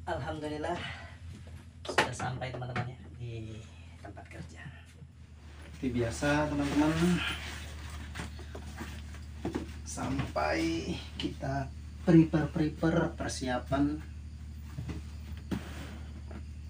Alhamdulillah sudah sampai teman-teman ya di tempat kerja. Seperti biasa teman-teman, sampai kita prepare persiapan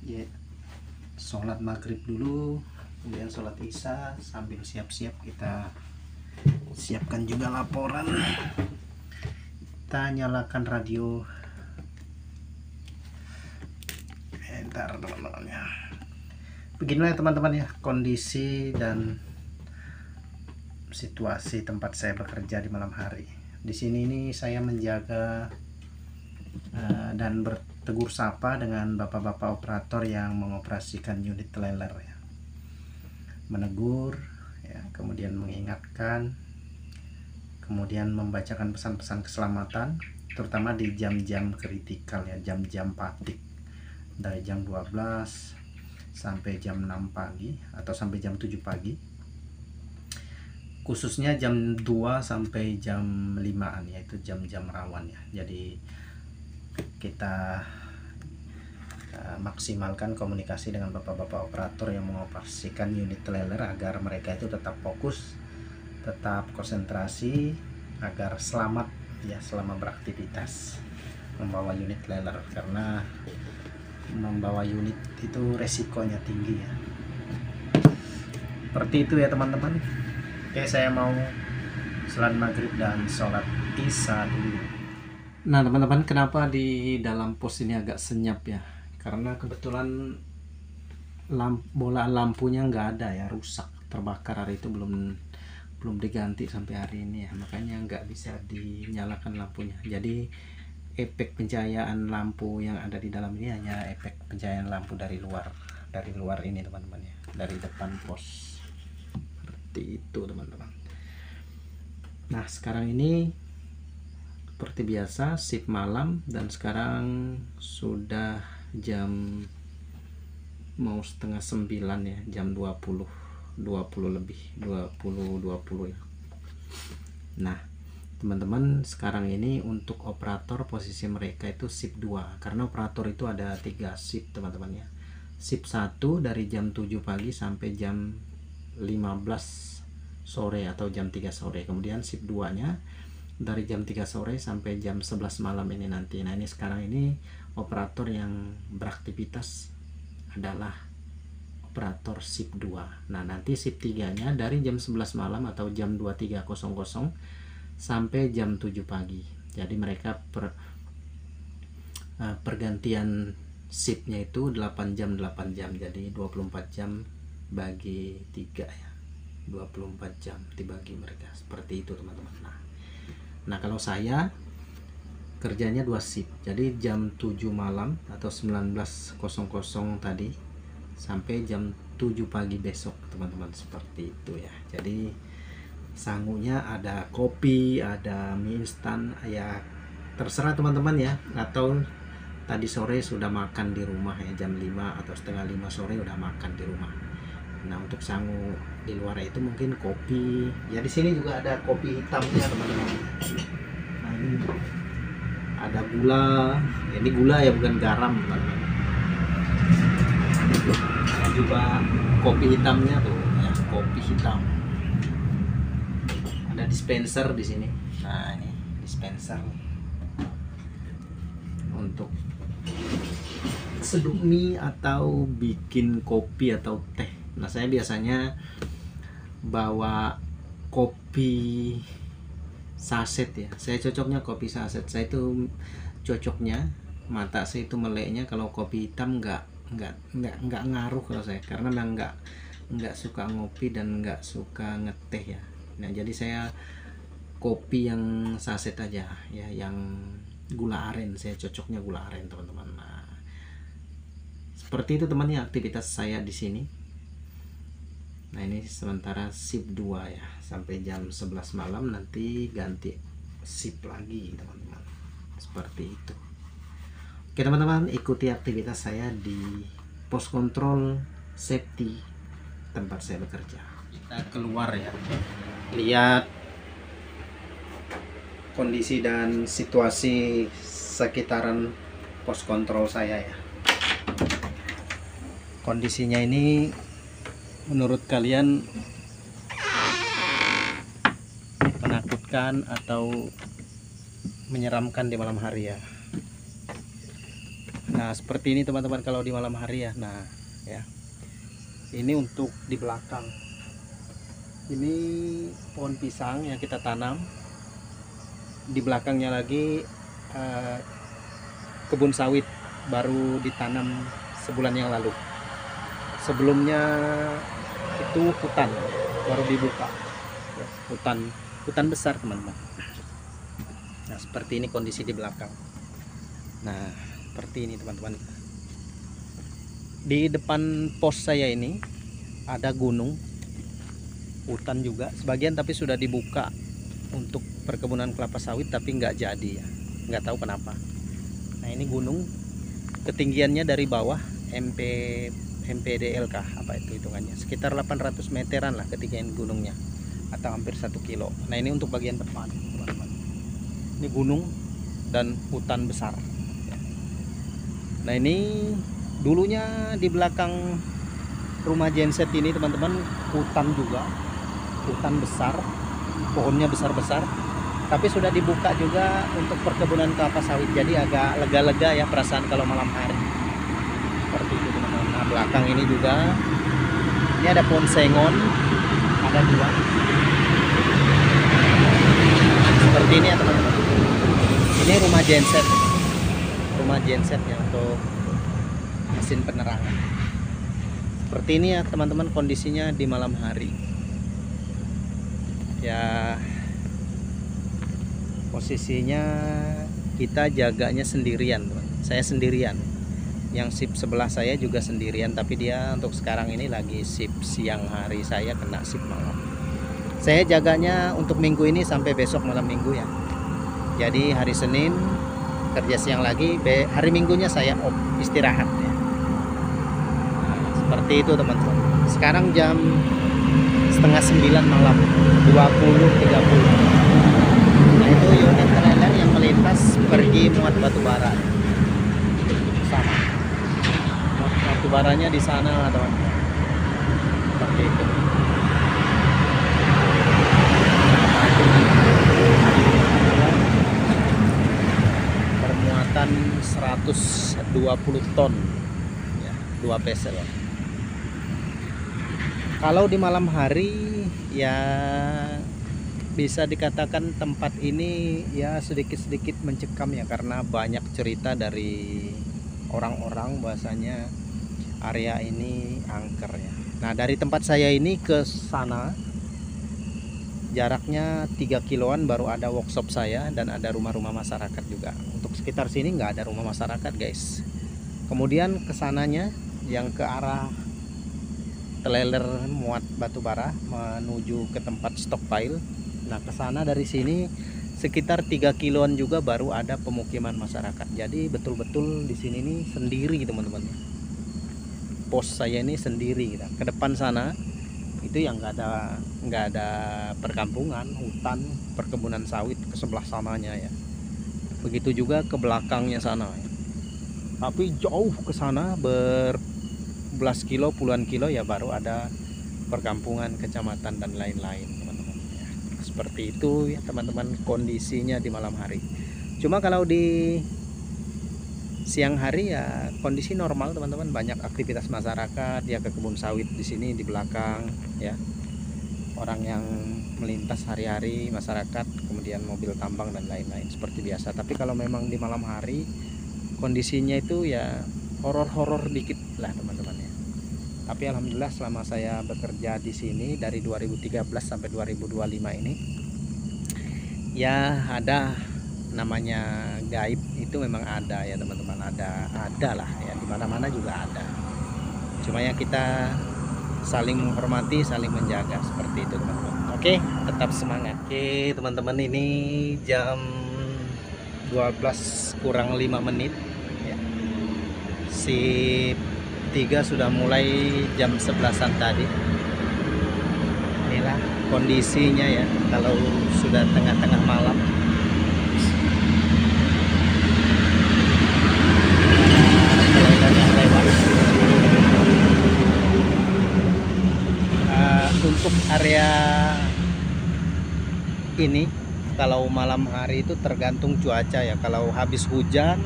ya, sholat maghrib dulu, kemudian sholat isya, sambil siap-siap kita siapkan juga laporan. Kita nyalakan radio. Bentar teman-teman ya. Beginilah teman-teman ya kondisi dan situasi tempat saya bekerja di malam hari. Di sini ini saya menjaga dan bertegur sapa dengan bapak-bapak operator yang mengoperasikan unit teler ya. Menegur ya, kemudian mengingatkan, kemudian membacakan pesan-pesan keselamatan, terutama di jam-jam kritikal ya, jam-jam patik dari jam 12 sampai jam 6 pagi atau sampai jam 7 pagi, khususnya jam 2 sampai jam 5an, yaitu jam-jam rawan ya. Jadi kita maksimalkan komunikasi dengan bapak-bapak operator yang mengoperasikan unit teler agar mereka itu tetap fokus, tetap konsentrasi, agar selamat ya selama beraktivitas membawa unit teler, karena membawa unit itu resikonya tinggi ya. Seperti itu ya teman-teman. Oke, saya mau sholat maghrib dan sholat isya dulu. Nah teman-teman, kenapa di dalam pos ini agak senyap ya? Karena kebetulan bola lampunya nggak ada ya, rusak, terbakar hari itu, belum diganti sampai hari ini ya, makanya nggak bisa dinyalakan lampunya. Jadi efek pencahayaan lampu yang ada di dalam ini hanya efek pencahayaan lampu dari luar ini teman-teman ya, dari depan pos. Seperti itu teman-teman. Nah sekarang ini seperti biasa shift malam, dan sekarang sudah jam mau setengah 9 ya, jam 20 lebih, 20 ya. Nah teman-teman, sekarang ini untuk operator posisi mereka itu shift 2, karena operator itu ada 3 shift teman-teman ya. Shift 1 dari jam 7 pagi sampai jam 15 sore atau jam 3 sore. Kemudian shift 2 nya dari jam 3 sore sampai jam 11 malam ini nanti. Nah ini sekarang ini operator yang beraktivitas adalah operator shift 2. Nah nanti shift 3 nya dari jam 11 malam atau jam 23.00 sampai jam 7 pagi. Jadi mereka pergantian shiftnya itu 8 jam. Jadi 24 jam bagi 3 ya, 24 jam dibagi mereka. Seperti itu teman-teman. Nah kalau saya kerjanya 2 shift, jadi jam 7 malam atau 19.00 tadi sampai jam 7 pagi besok teman-teman. Seperti itu ya. Jadi sangunya ada kopi, ada mie instan ya, terserah teman-teman ya. Atau tadi sore sudah makan di rumah ya, jam 5 atau setengah 5 sore udah makan di rumah. Nah untuk sangu di luar itu mungkin kopi ya. Di sini juga ada kopi hitamnya teman-teman. Nah ini ada gula, ini gula ya, bukan garam teman-teman. Ada juga kopi hitamnya tuh ya, kopi hitam. Ada dispenser di sini. Nah ini dispenser untuk seduh mie atau bikin kopi atau teh. Nah saya biasanya bawa kopi saset ya. Saya cocoknya kopi saset. Saya itu cocoknya, mata saya itu meleknya kalau kopi hitam nggak ngaruh kalau saya, karena memang nggak suka ngopi dan nggak suka ngeteh ya. Nah jadi saya kopi yang saset aja ya, yang gula aren. Saya cocoknya gula aren teman-teman. Nah seperti itu teman ya aktivitas saya di sini. Nah ini sementara shift 2 ya, sampai jam 11 malam, nanti ganti shift lagi teman-teman. Seperti itu. Oke teman-teman, ikuti aktivitas saya di pos kontrol safety tempat saya bekerja. Kita keluar ya, lihat kondisi dan situasi sekitaran pos kontrol saya ya. Kondisinya ini menurut kalian menakutkan atau menyeramkan di malam hari ya. Nah seperti ini teman-teman kalau di malam hari ya. Nah ya, ini untuk di belakang, ini pohon pisang yang kita tanam. Di belakangnya lagi kebun sawit baru ditanam sebulan yang lalu. Sebelumnya itu hutan baru dibuka ya, hutan besar teman-teman. Nah seperti ini kondisi di belakang. Nah seperti ini teman-teman. Di depan pos saya ini ada gunung, hutan juga sebagian, tapi sudah dibuka untuk perkebunan kelapa sawit, tapi nggak jadi ya, nggak tahu kenapa. Nah ini gunung, ketinggiannya dari bawah MPDL kah apa itu hitungannya, sekitar 800 meteran lah ketinggian gunungnya, atau hampir 1 kilo. Nah ini untuk bagian depan teman-teman, ini gunung dan hutan besar. Nah ini dulunya di belakang rumah genset ini teman-teman hutan juga, hutan besar, pohonnya besar-besar, tapi sudah dibuka juga untuk perkebunan kelapa sawit, jadi agak lega-lega ya perasaan kalau malam hari. Seperti itu teman-teman. Nah belakang ini juga, ini ada pohon sengon, ada 2 seperti ini ya teman-teman. Ini rumah genset ya untuk mesin penerangan. Seperti ini ya teman-teman kondisinya di malam hari ya. Posisinya kita jaganya sendirian teman. Saya sendirian, yang sip sebelah saya juga sendirian, tapi dia untuk sekarang ini lagi sip siang hari, saya kena sip malam. Saya jaganya untuk minggu ini sampai besok malam minggu ya. Jadi hari Senin kerja siang lagi, hari Minggunya saya off, istirahat ya. Seperti itu teman-teman. Sekarang jam 8:30 malam, 20.30. Nah itu unit trailer yang melintas pergi muat batu bara. Sama. Muat batu baranya di sana teman-teman. Seperti itu. Permuatan 120 ton ya, 2 pesel. Kalau di malam hari ya bisa dikatakan tempat ini ya sedikit-sedikit mencekam ya, karena banyak cerita dari orang-orang bahasanya area ini angker ya. Nah dari tempat saya ini ke sana jaraknya 3 kiloan baru ada workshop saya dan ada rumah-rumah masyarakat juga. Untuk sekitar sini nggak ada rumah masyarakat guys. Kemudian kesananya yang ke arah trailer muat batu bara menuju ke tempat stockpile. Nah kesana dari sini sekitar 3 kiloan juga baru ada pemukiman masyarakat. Jadi betul-betul di sini nih sendiri teman-teman. Pos saya ini sendiri gitu. Ke depan sana itu yang nggak ada perkampungan, hutan, perkebunan sawit ke sebelah sananya ya. Begitu juga ke belakangnya sana ya. Tapi jauh ke sana berbelas kilo, puluhan kilo ya baru ada perkampungan, kecamatan dan lain-lain teman-teman ya. Seperti itu ya teman-teman kondisinya di malam hari. Cuma kalau di siang hari ya kondisi normal teman-teman, banyak aktivitas masyarakat ya, ke kebun sawit di sini di belakang ya, orang yang melintas hari-hari masyarakat, kemudian mobil tambang dan lain-lain seperti biasa. Tapi kalau memang di malam hari kondisinya itu ya horor-horor dikit lah teman-teman ya. Tapi alhamdulillah selama saya bekerja di sini dari 2013 sampai 2025 ini ya ada namanya gaib itu memang ada ya teman-teman, ada lah ya, dimana-mana juga ada. Cuma ya kita saling menghormati, saling menjaga seperti itu teman-teman. Oke, tetap semangat. Oke teman-teman, ini jam 12 kurang 5 menit ya. Sip 3 sudah mulai jam 11-an tadi. kondisinya ya kalau sudah tengah-tengah malam. Yang lewat. Untuk area ini kalau malam hari itu tergantung cuaca ya. Kalau habis hujan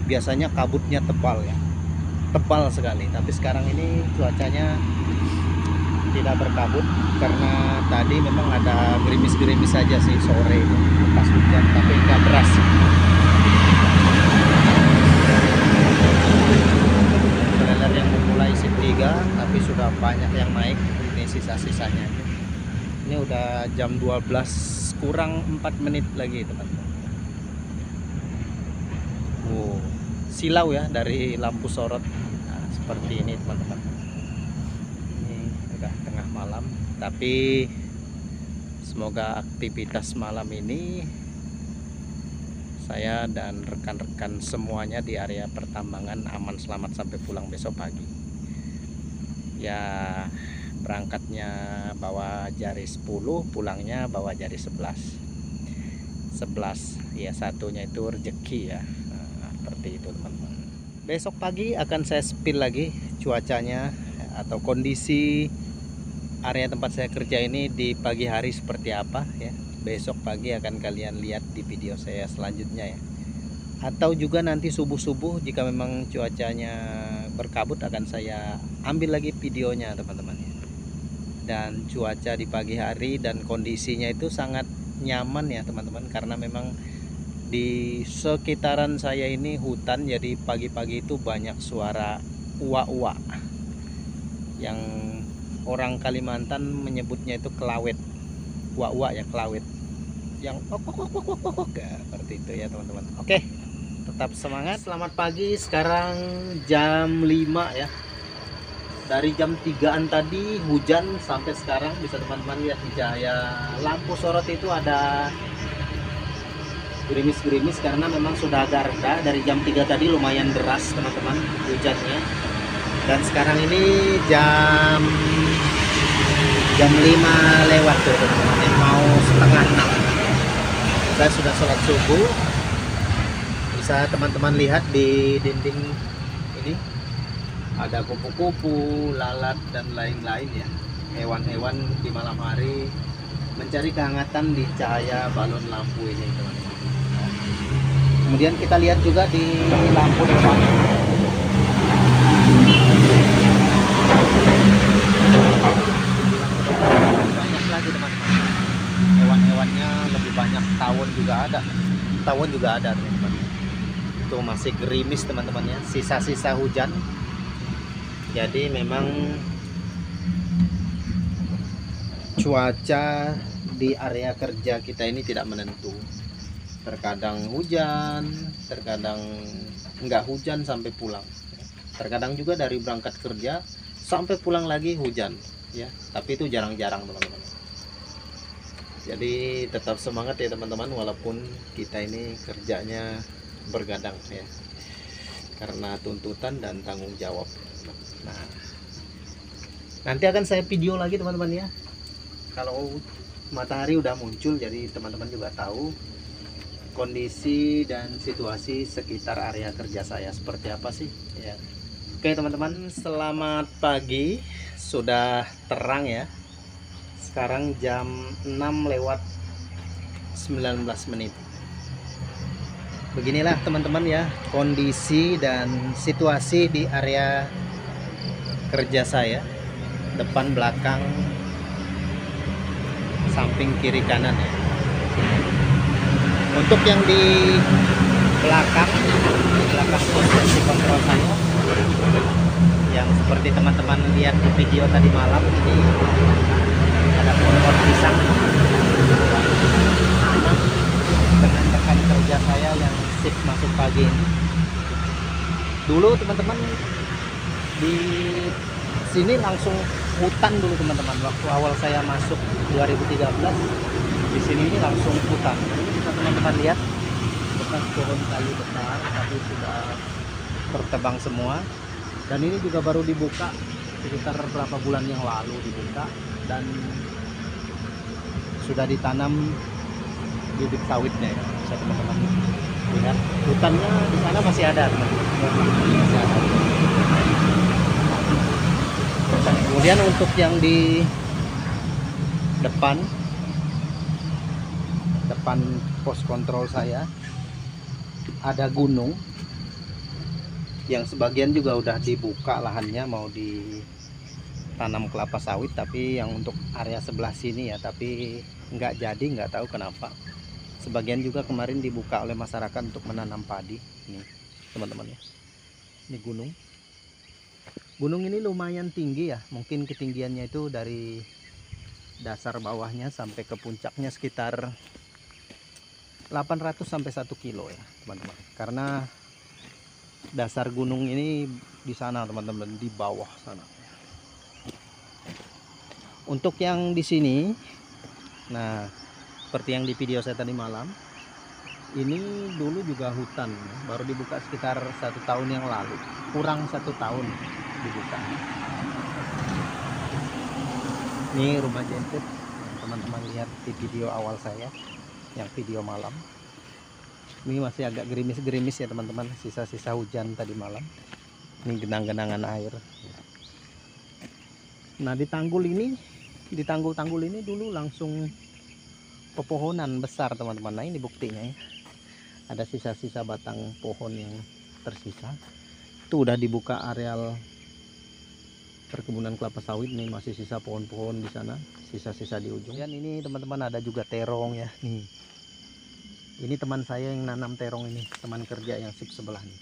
biasanya kabutnya tebal ya, tebal sekali. Tapi sekarang ini cuacanya tidak berkabut karena tadi memang ada gerimis-gerimis saja sih sore itu pas hujan, tapi nggak deras. Trailer yang memulai shift 3 tapi sudah banyak yang naik. Ini sisa-sisanya. Ini udah jam 12 kurang 4 menit lagi teman-teman. Silau ya dari lampu sorot. Nah, seperti ini teman-teman. Ini udah tengah malam, tapi semoga aktivitas malam ini saya dan rekan-rekan semuanya di area pertambangan aman selamat sampai pulang besok pagi. Ya, berangkatnya bawa jari 10, pulangnya bawa jari 11 ya, satunya itu rezeki ya. Seperti itu teman-teman. Besok pagi akan saya spill lagi cuacanya atau kondisi area tempat saya kerja ini di pagi hari seperti apa ya. Besok pagi akan kalian lihat di video saya selanjutnya ya. Atau juga nanti subuh-subuh jika memang cuacanya berkabut akan saya ambil lagi videonya teman-teman ya. Dan cuaca di pagi hari dan kondisinya itu sangat nyaman ya teman-teman, karena memang di sekitaran saya ini hutan, jadi pagi-pagi itu banyak suara uwa-uwa yang orang Kalimantan menyebutnya itu kelawet. Uwa-uwa ya, kelawet yang seperti itu ya teman-teman. Oke, tetap semangat. Selamat pagi. Sekarang jam 5 ya. Dari jam 3-an tadi hujan sampai sekarang bisa teman-teman lihat di cahaya lampu sorot itu ada gerimis-gerimis karena memang sudah agak reda. Dari jam 3 tadi lumayan deras teman-teman hujannya. Dan sekarang ini jam 5 lewat tuh teman-teman, mau setengah 6. Saya sudah sholat subuh. Bisa teman-teman lihat di dinding ini ada kupu-kupu, lalat dan lain-lain ya. Hewan-hewan di malam hari mencari kehangatan di cahaya balon lampu ini teman-teman. Kemudian kita lihat juga di lampu depan. Banyak lagi teman-teman. Hewan-hewannya lebih banyak, tawon juga ada. Tawon juga ada teman-teman. Itu masih gerimis teman-teman ya, sisa-sisa hujan. Jadi memang cuaca di area kerja kita ini tidak menentu. Terkadang hujan, terkadang enggak hujan sampai pulang. Terkadang juga dari berangkat kerja sampai pulang lagi hujan ya. Tapi itu jarang-jarang teman-teman. Jadi tetap semangat ya teman-teman, walaupun kita ini kerjanya bergadang ya. Karena tuntutan dan tanggung jawab. Nah, nanti akan saya video lagi teman-teman ya. Kalau matahari udah muncul, jadi teman-teman juga tahu kondisi dan situasi sekitar area kerja saya seperti apa sih ya. Oke teman-teman, selamat pagi. Sudah terang ya. Sekarang jam 6 lewat 19 menit. Beginilah teman-teman ya kondisi dan situasi di area kerja saya, depan, belakang, samping, kiri, kanan ya. Untuk yang di belakang posisi kontrol saya, yang seperti teman-teman lihat di video tadi malam, ini ada pohon pisang dengan rekan kerja saya yang shift masuk pagi ini. Dulu teman-teman di sini langsung hutan dulu teman-teman. Waktu awal saya masuk 2013 di sini ini langsung hutan. Bisa teman-teman lihat bekas pohon kayu besar tapi sudah tertebang semua. Dan ini juga baru dibuka sekitar berapa bulan yang lalu dibuka, dan sudah ditanam bibit sawitnya ya. Bisa teman-teman lihat hutannya di sana masih ada, teman-teman. Masih ada. Kemudian untuk yang di depan pos kontrol saya ada gunung yang sebagian juga udah dibuka lahannya mau ditanam kelapa sawit, tapi yang untuk area sebelah sini ya, tapi nggak jadi, nggak tahu kenapa. Sebagian juga kemarin dibuka oleh masyarakat untuk menanam padi. Ini teman-teman ya, ini gunung ini lumayan tinggi ya, mungkin ketinggiannya itu dari dasar bawahnya sampai ke puncaknya sekitar 800 sampai 1 kilo ya teman-teman, karena dasar gunung ini di sana teman-teman, di bawah sana. Untuk yang di sini, nah seperti yang di video saya tadi malam, ini dulu juga hutan, baru dibuka sekitar 1 tahun yang lalu, kurang 1 tahun dibuka. Ini rumah jentet, teman-teman lihat di video awal saya, yang video malam. Ini masih agak gerimis-gerimis ya teman-teman, sisa-sisa hujan tadi malam. Ini genang-genangan air. Nah di tanggul-tanggul ini dulu langsung pepohonan besar teman-teman. Nah ini buktinya ya, ada sisa-sisa batang pohon yang tersisa. Itu udah dibuka areal perkebunan kelapa sawit. Nih masih sisa pohon-pohon di sana, sisa-sisa di ujung. Dan ini teman-teman ada juga terong ya. Nih ini teman saya yang nanam terong ini, teman kerja yang sip sebelah nih.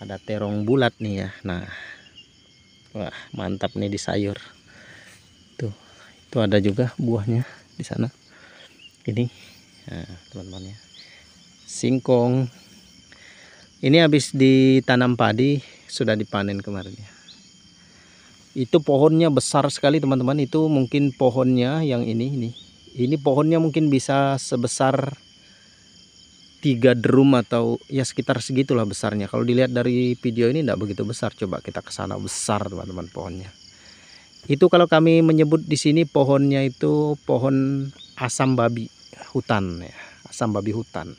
Ada terong bulat nih ya. Nah, wah mantap nih di sayur. Tuh, itu ada juga buahnya di sana. Ini, nah, teman-teman ya. Singkong. Ini habis ditanam padi, sudah dipanen kemarin ya. Itu pohonnya besar sekali teman-teman. Itu mungkin pohonnya yang ini. Ini pohonnya mungkin bisa sebesar 3 drum atau ya sekitar segitulah besarnya. Kalau dilihat dari video ini tidak begitu besar. Coba kita ke sana, besar teman-teman pohonnya. Itu kalau kami menyebut di sini pohonnya itu pohon asam babi hutan ya, asam babi hutan.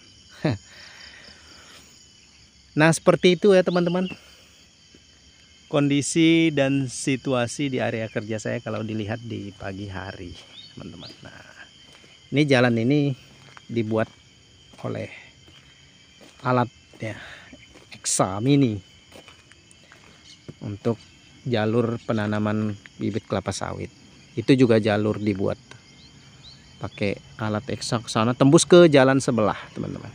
Nah seperti itu ya teman-teman, kondisi dan situasi di area kerja saya kalau dilihat di pagi hari teman-teman. Nah ini jalan ini dibuat oleh alat ya, Exa Mini, untuk jalur penanaman bibit kelapa sawit. Itu juga jalur dibuat pakai alat Exa ke sana, tembus ke jalan sebelah teman-teman.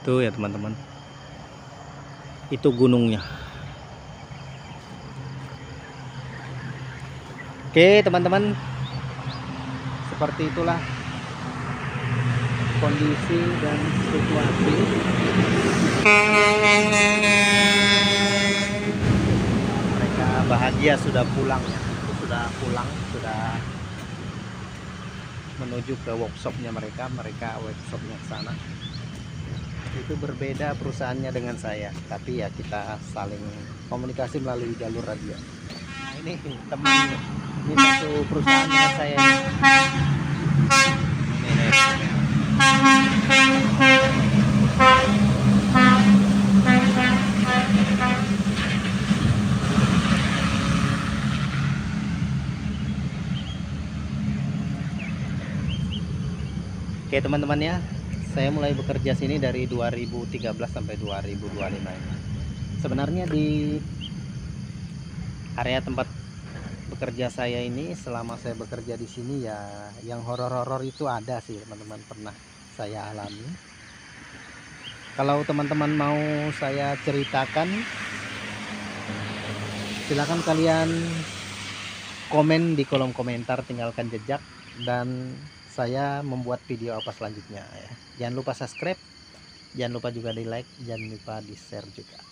Tuh ya teman-teman, itu gunungnya. Oke teman-teman, seperti itulah kondisi dan situasi. Mereka bahagia sudah pulang ya, sudah pulang, sudah menuju ke workshopnya mereka workshopnya ke sana. Itu berbeda perusahaannya dengan saya, tapi ya kita saling komunikasi melalui jalur radio. Nah, ini teman, ini satu perusahaan dengan saya ini. Oke teman-teman ya, saya mulai bekerja sini dari 2013 sampai 2025 ini. Sebenarnya di area tempat bekerja saya ini, selama saya bekerja di sini ya, yang horor-horor itu ada sih teman-teman, pernah saya alami. Kalau teman-teman mau saya ceritakan, silakan kalian komen di kolom komentar, tinggalkan jejak, dan saya membuat video apa selanjutnya ya. Jangan lupa subscribe, jangan lupa juga di like, jangan lupa di share juga.